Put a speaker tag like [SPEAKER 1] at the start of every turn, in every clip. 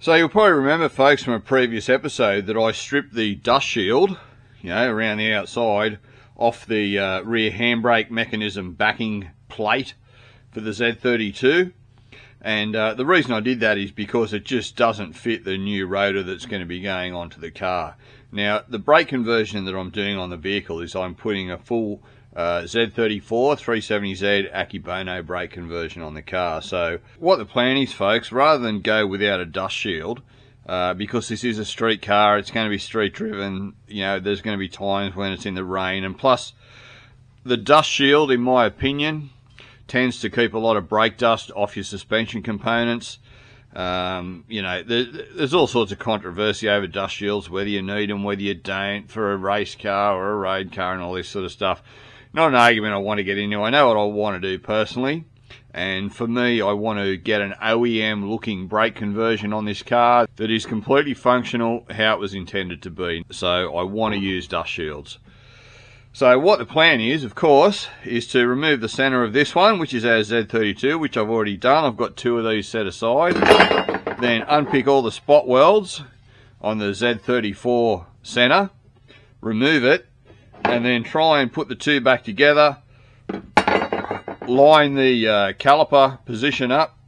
[SPEAKER 1] So you'll probably remember, folks, from a previous episode that I stripped the dust shield, around the outside, off the rear handbrake mechanism backing plate for the Z32. And the reason I did that is because it just doesn't fit the new rotor that's going to be going onto the car. Now, the brake conversion that I'm doing on the vehicle is I'm putting a full Z32 300zx Akebono brake conversion on the car. So what the plan is, folks, rather than go without a dust shield, because this is a street car, it's going to be street driven, there's going to be times when it's in the rain, and plus the dust shield, in my opinion, tends to keep a lot of brake dust off your suspension components. There's all sorts of controversy over dust shields, whether you need them, whether you don't, for a race car or a road car and all this sort of stuff. Not an argument I want to get into. I know what I want to do personally, and for me, I want to get an OEM looking brake conversion on this car that is completely functional how it was intended to be. So I want to use dust shields. So what the plan is, of course, is to remove the center of this one, which is our Z32, which I've already done. I've got 2 of these set aside. Then unpick all the spot welds on the Z34 center, remove it, and then try and put the 2 back together, line the caliper position up,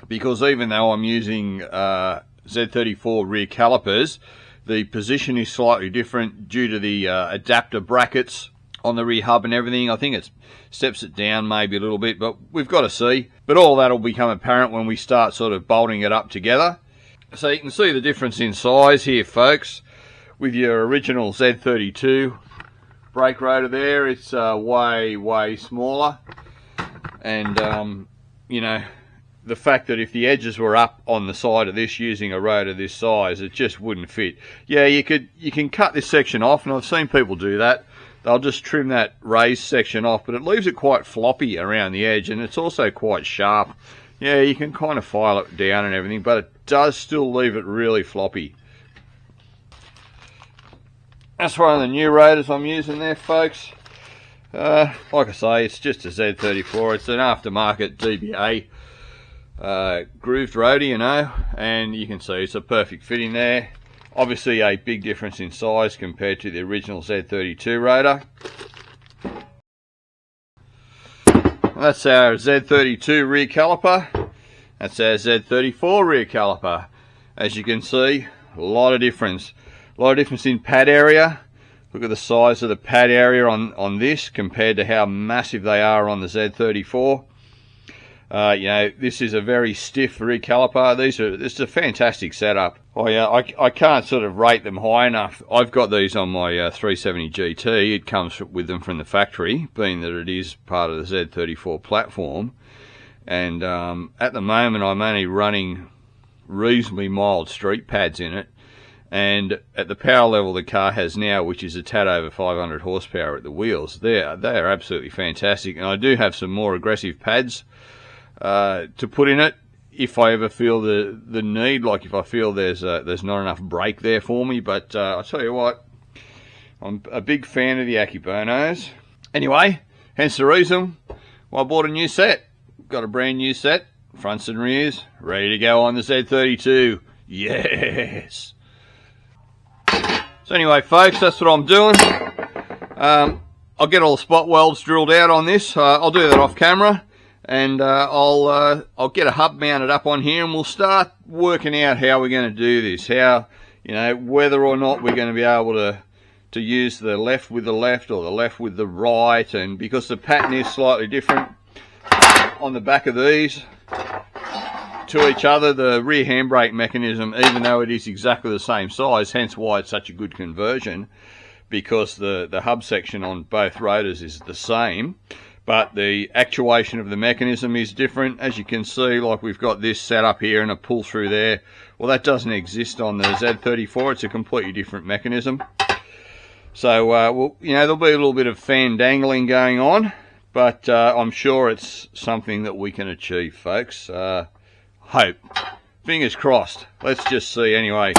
[SPEAKER 1] because even though I'm using Z34 rear calipers, the position is slightly different due to the adapter brackets on the rear hub and everything. I think it steps it down maybe a little bit, but we've got to see. But all that will become apparent when we start sort of bolting it up together. So you can see the difference in size here, folks. With your original Z32 brake rotor there, it's way smaller. And, the fact that if the edges were up on the side of this using a rotor this size, it just wouldn't fit. Yeah, you can cut this section off, and I've seen people do that. They'll just trim that raised section off, but it leaves it quite floppy around the edge, and it's also quite sharp. Yeah, you can kind of file it down and everything, but it does still leave it really floppy. That's one of the new rotors I'm using there, folks. Like I say, it's just a Z34. It's an aftermarket DBA grooved rotor, and you can see it's a perfect fit in there. Obviously a big difference in size compared to the original Z32 rotor. That's our Z32 rear caliper. That's our Z34 rear caliper. As you can see, a lot of difference. A lot of difference in pad area. Look at the size of the pad area on this compared to how massive they are on the Z34. This is a very stiff rear caliper. This is a fantastic setup. I can't sort of rate them high enough. I've got these on my 370 GT. It comes with them from the factory, being that it is part of the Z34 platform. And at the moment, I'm only running reasonably mild street pads in it. And at the power level the car has now, which is a tad over 500 horsepower at the wheels, they are absolutely fantastic. And I do have some more aggressive pads to put in it if I ever feel the need, like if I feel there's not enough brake there for me. But I'll tell you what, I'm a big fan of the Akebonos. Anyway, hence the reason why I bought a new set. Got a brand new set, fronts and rears, ready to go on the Z32. Yes! So anyway, folks, that's what I'm doing. I'll get all the spot welds drilled out on this. I'll do that off camera. And I'll get a hub mounted up on here, and we'll start working out how we're going to do this. How, whether or not we're going to be able to use the left with the left or the left with the right. And because the pattern is slightly different on the back of these to each other, the rear handbrake mechanism, even though it is exactly the same size, hence why it's such a good conversion, because the hub section on both rotors is the same. But the actuation of the mechanism is different. As you can see, like we've got this set up here and a pull through there. Well, that doesn't exist on the Z34. It's a completely different mechanism. So, there'll be a little bit of fan dangling going on, but I'm sure it's something that we can achieve, folks. Hope. Fingers crossed. Let's just see anyway.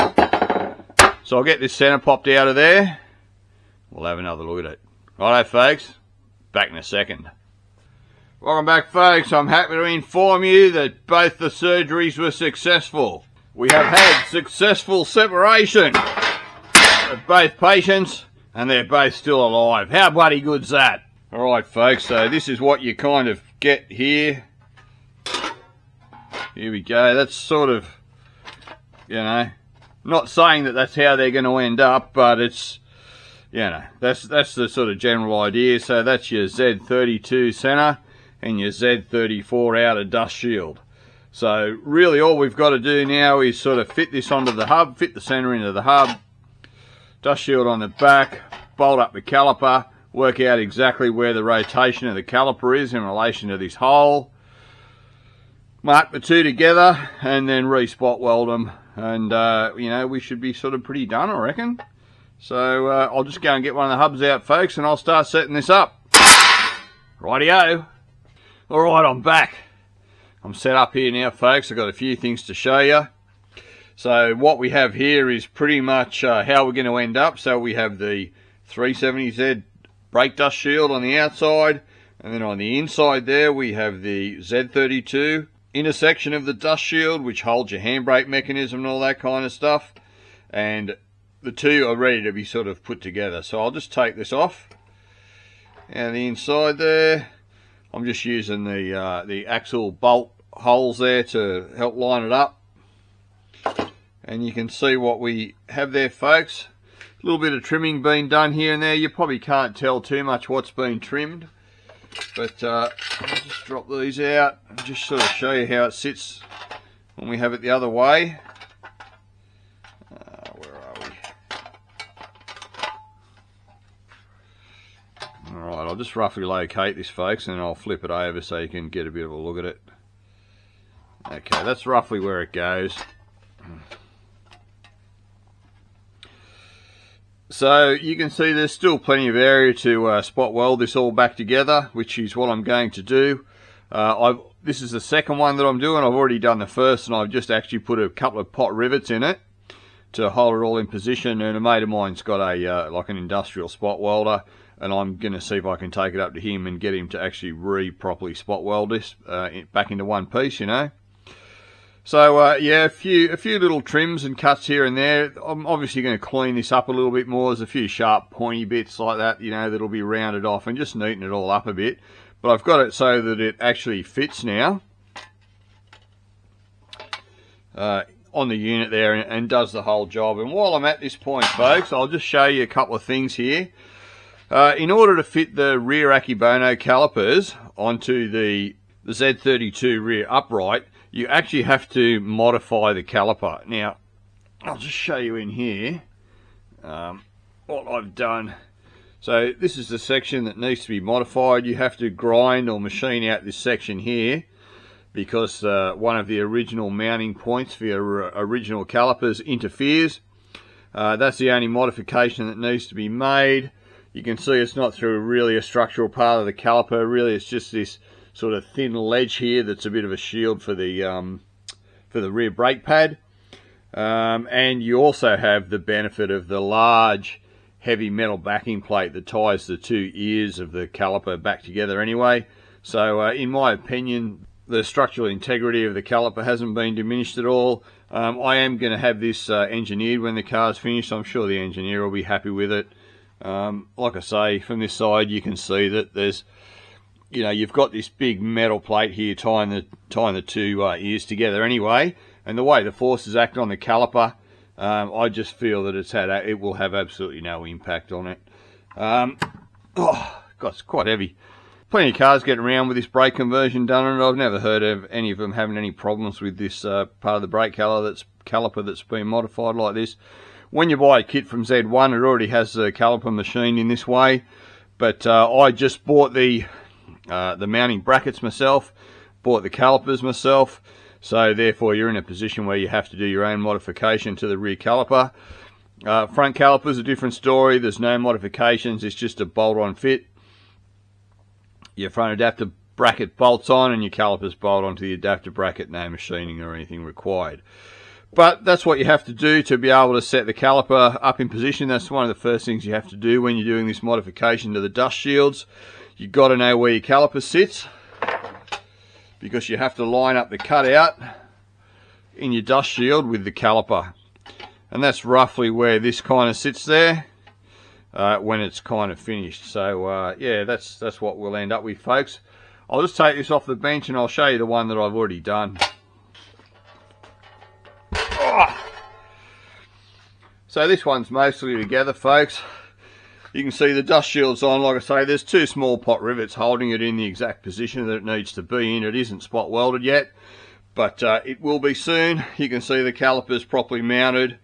[SPEAKER 1] So I'll get this center popped out of there. We'll have another look at it. Righto, folks. Back in a second. Welcome back, folks. I'm happy to inform you that both the surgeries were successful. we have had successful separation of both patients, and they're both still alive. How bloody good's that? Alright folks, so this is what you kind of get here. Here we go. That's sort of, you know, not saying that that's how they're going to end up, but it's, you know, that's the sort of general idea. So that's your Z32 center and your Z34 outer dust shield. So really all we've got to do now is sort of fit this onto the hub, fit the center into the hub, dust shield on the back, bolt up the caliper, work out exactly where the rotation of the caliper is in relation to this hole, mark the two together, and then re-spot weld them, and you know, we should be sort of pretty done, I reckon. So I'll just go and get one of the hubs out, folks, and I'll start setting this up. Rightio. Alright, I'm back. I'm set up here now, folks. I've got a few things to show you. So what we have here is pretty much how we're going to end up. So we have the 370Z brake dust shield on the outside, and then on the inside there we have the Z32 intersection of the dust shield, which holds your handbrake mechanism and all that kind of stuff. And the two are ready to be sort of put together. So I'll just take this off. And the inside there, I'm just using the axle bolt holes there to help line it up, and you can see what we have there, folks. A little bit of trimming being done here and there. You probably can't tell too much what's been trimmed, but I'll just drop these out and just sort of show you how it sits when we have it the other way. Where are we? Alright, I'll just roughly locate this, folks, and I'll flip it over so you can get a bit of a look at it. Okay, that's roughly where it goes. So you can see there's still plenty of area to spot weld this all back together, which is what I'm going to do. This is the second one that I'm doing. I've already done the first, and I've just actually put a couple of pot rivets in it to hold it all in position. And a mate of mine's got a like an industrial spot welder, and I'm going to see if I can take it up to him and get him to actually properly spot weld this back into one piece, you know. So yeah, a few little trims and cuts here and there. I'm obviously going to clean this up a little bit more. There's a few sharp pointy bits like that, you know, that'll be rounded off, and just neaten it all up a bit. But I've got it so that it actually fits now on the unit there, and does the whole job. And while I'm at this point, folks, I'll just show you a couple of things here. In order to fit the rear Akebono calipers onto the Z32 rear upright, you actually have to modify the caliper. Now, I'll just show you in here what I've done. So this is the section that needs to be modified. You have to grind or machine out this section here, because one of the original mounting points for your original calipers interferes. That's the only modification that needs to be made. You can see it's not through really a structural part of the caliper. Really, it's just this sort of thin ledge here that's a bit of a shield for the rear brake pad. And you also have the benefit of the large heavy metal backing plate that ties the two ears of the caliper back together anyway. So in my opinion, the structural integrity of the caliper hasn't been diminished at all. I am going to have this engineered when the car's finished. I'm sure the engineer will be happy with it. Like I say, from this side you can see that there's, you know, you've got this big metal plate here tying the two ears together anyway, and the way the forces act on the caliper, I just feel that it will have absolutely no impact on it. Oh God, it's quite heavy. Plenty of cars getting around with this brake conversion done, and I've never heard of any of them having any problems with this part of the brake caliper that's been modified like this. When you buy a kit from Z1, it already has the caliper machined in this way, but I just bought the mounting brackets myself, bought the calipers myself, so therefore you're in a position where you have to do your own modification to the rear caliper. Front caliper's a different story. There's no modifications, it's just a bolt-on fit. Your front adapter bracket bolts on, and your calipers bolt onto the adapter bracket, no machining or anything required. But that's what you have to do to be able to set the caliper up in position. That's one of the first things you have to do when you're doing this modification to the dust shields. You've got to know where your caliper sits, because you have to line up the cutout in your dust shield with the caliper. And that's roughly where this kind of sits there when it's kind of finished. So yeah, that's what we'll end up with, folks. I'll just take this off the bench and I'll show you the one that I've already done. Oh. So this one's mostly together, folks. You can see the dust shield's on. Like I say, there's two small pot rivets holding it in the exact position that it needs to be in. It isn't spot welded yet, but it will be soon. You can see the caliper's properly mounted,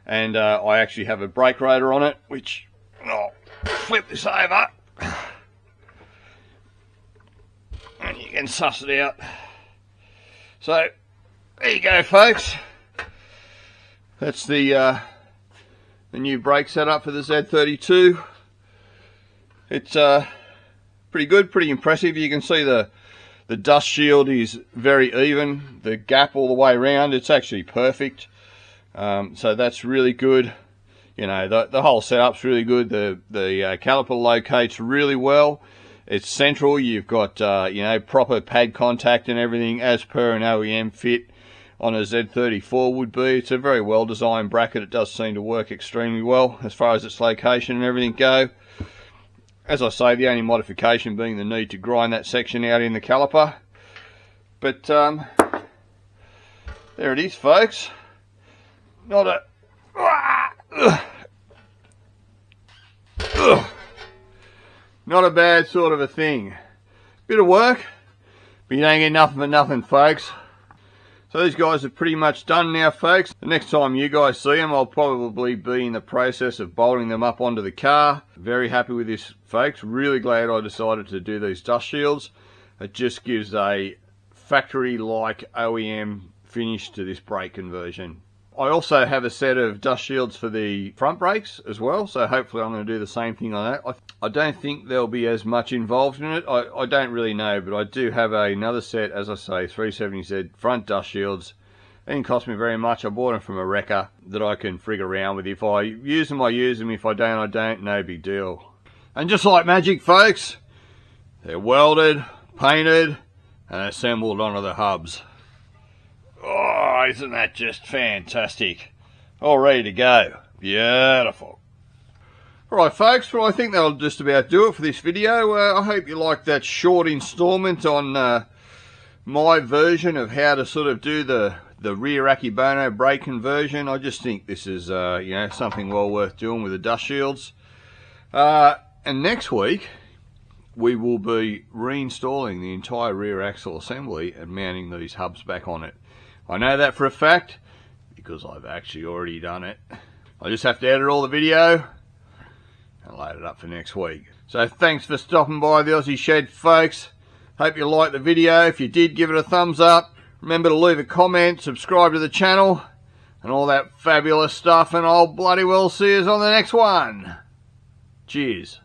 [SPEAKER 1] and I actually have a brake rotor on it, which I'll flip this over and you can suss it out. So there you go, folks. That's the new brake setup for the Z32. It's pretty good, pretty impressive. You can see the dust shield is very even. The gap all the way around, it's actually perfect. So that's really good. You know, the whole setup's really good. The caliper locates really well. It's central. You've got you know, proper pad contact and everything as per an OEM fit on a Z34 would be. It's a very well designed bracket. It does seem to work extremely well as far as its location and everything go. As I say, the only modification being the need to grind that section out in the caliper. But there it is, folks. Not a not a bad sort of a thing. Bit of work, but you don't get nothing for nothing, folks. So these guys are pretty much done now, folks. The next time you guys see them, I'll probably be in the process of bolting them up onto the car. Very happy with this, folks. Really glad I decided to do these dust shields. It just gives a factory-like OEM finish to this brake conversion. I also have a set of dust shields for the front brakes as well, so hopefully I'm going to do the same thing on that. I don't think there'll be as much involved in it. I don't really know, but I do have another set, as I say, 370Z front dust shields. It didn't cost me very much. I bought them from a wrecker that I can frig around with. If I use them, I use them. If I don't, I don't. No big deal. And just like magic, folks, they're welded, painted, and assembled onto the hubs. Oh, isn't that just fantastic? All ready to go. Beautiful. Alright, folks, well, I think that'll just about do it for this video. I hope you liked that short installment on my version of how to sort of do the rear Akebono brake conversion. I just think this is you know, something well worth doing with the dust shields. And next week we will be reinstalling the entire rear axle assembly and mounting these hubs back on it. I know that for a fact because I've actually already done it. I just have to edit all the video and load it up for next week. So thanks for stopping by the Aussie Shed, folks. Hope you liked the video. If you did, give it a thumbs up. Remember to leave a comment, subscribe to the channel, and all that fabulous stuff, and I'll bloody well see you on the next one. Cheers.